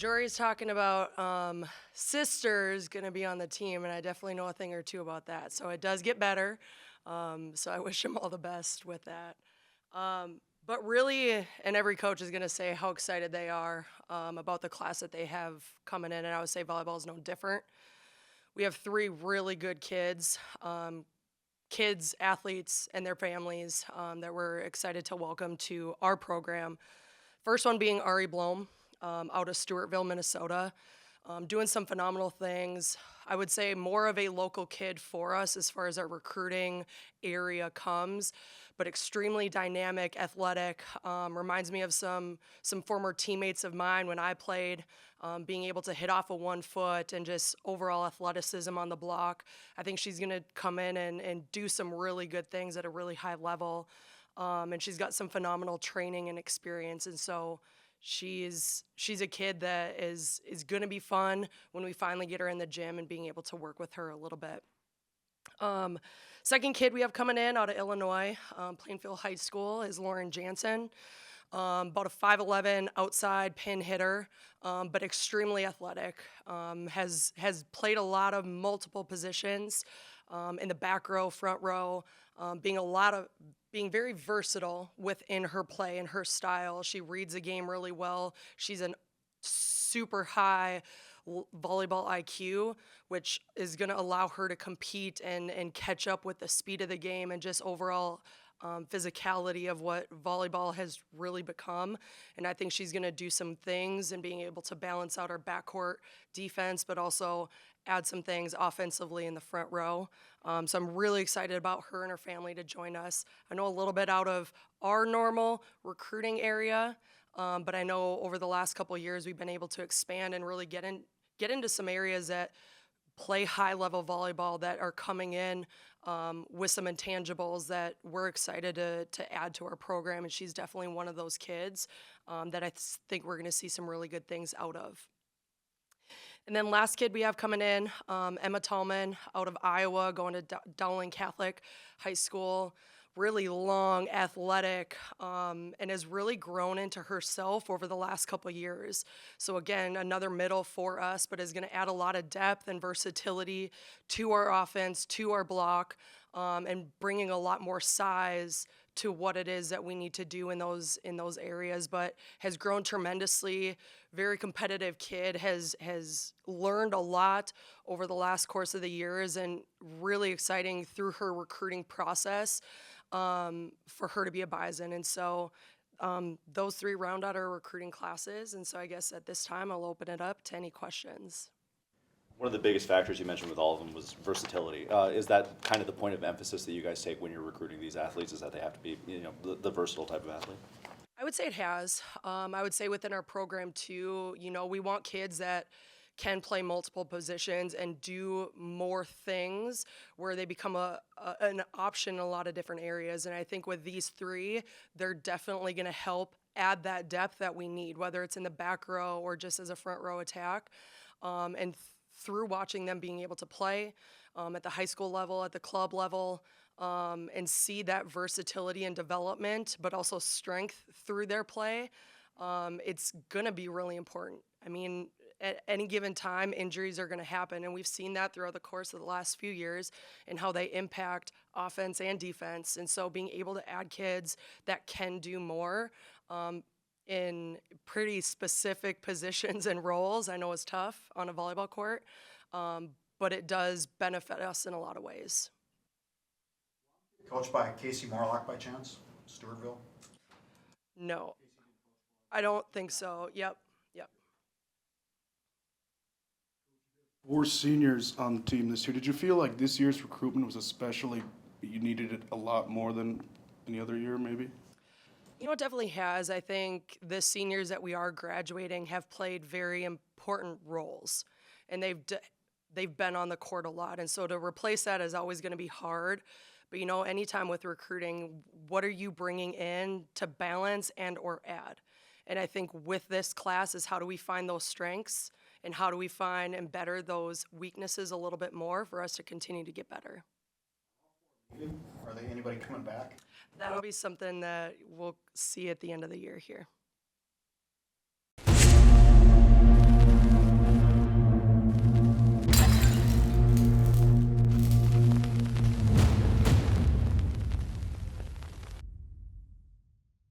Jory's talking about sisters going to be on the team, and I definitely know a thing or two about that. So it does get better. So I wish them all the best with that. But really, and every coach is going to say how excited they are about the class that they have coming in, and I would say volleyball is no different. We have 3 really good kids, athletes, and their families that we're excited to welcome to our program. First one being Ari Blohm out of Stewartville, Minnesota, doing some phenomenal things. I would say more of a local kid for us as far as our recruiting area comes, but extremely dynamic, athletic. Reminds me of some former teammates of mine when I played, being able to hit off of 1 foot and just overall athleticism on the block. I think she's going to come in and do some really good things at a really high level. And she's got some phenomenal training and experience, and so she's a kid that is going to be fun when we finally get her in the gym and being able to work with her a little bit. Second kid we have coming in out of Illinois, Plainfield High School, is Lauren Jansen. About a 5'11" outside pin hitter, but extremely athletic. Has played a lot of multiple positions in the back row, front row, being very versatile within her play and her style. She reads the game really well. She's a super high volleyball IQ, which is going to allow her to compete and catch up with the speed of the game and just overall physicality of what volleyball has really become. And I think she's going to do some things and being able to balance out our backcourt defense, but also add some things offensively in the front row. So I'm really excited about her and her family to join us. I know a little bit out of our normal recruiting area, but I know over the last couple of years we've been able to expand and really get into some areas that play high-level volleyball that are coming in with some intangibles that we're excited to add to our program, and she's definitely one of those kids that I think we're going to see some really good things out of. And then last kid we have coming in, Emma Tallman out of Iowa, going to Dowling Catholic High School. Really long, athletic, and has really grown into herself over the last couple of years. So again, another middle for us, but is going to add a lot of depth and versatility to our offense, to our block, and bringing a lot more size to what it is that we need to do in those areas, but has grown tremendously. Very competitive kid, has learned a lot over the last course of the years, and really exciting through her recruiting process for her to be a Bison. And so those 3 round out our recruiting classes, and so I guess at this time I'll open it up to any questions. One of the biggest factors you mentioned with all of them was versatility. Is that kind of the point of emphasis that you guys take when you're recruiting these athletes, is that they have to be, the versatile type of athlete? I would say it has. I would say within our program too, we want kids that can play multiple positions and do more things where they become an option in a lot of different areas. And I think with these 3, they're definitely going to help add that depth that we need, whether it's in the back row or just as a front row attack. And through watching them being able to play at the high school level, at the club level, and see that versatility and development, but also strength through their play, it's going to be really important. I mean, at any given time, injuries are going to happen, and we've seen that throughout the course of the last few years and how they impact offense and defense. And so being able to add kids that can do more in pretty specific positions and roles, I know is tough on a volleyball court, but it does benefit us in a lot of ways. Coached by Casey Morlock by chance, Stewartville? No, I don't think so. Yep. 4 seniors on the team this year. Did you feel like this year's recruitment was especially, you needed it a lot more than any other year maybe? It definitely has. I think the seniors that we are graduating have played very important roles, and they've been on the court a lot. And so to replace that is always going to be hard. But anytime with recruiting, what are you bringing in to balance and or add? And I think with this class is how do we find those strengths and how do we find and better those weaknesses a little bit more for us to continue to get better. Are they anybody coming back? That'll be something that we'll see at the end of the year here.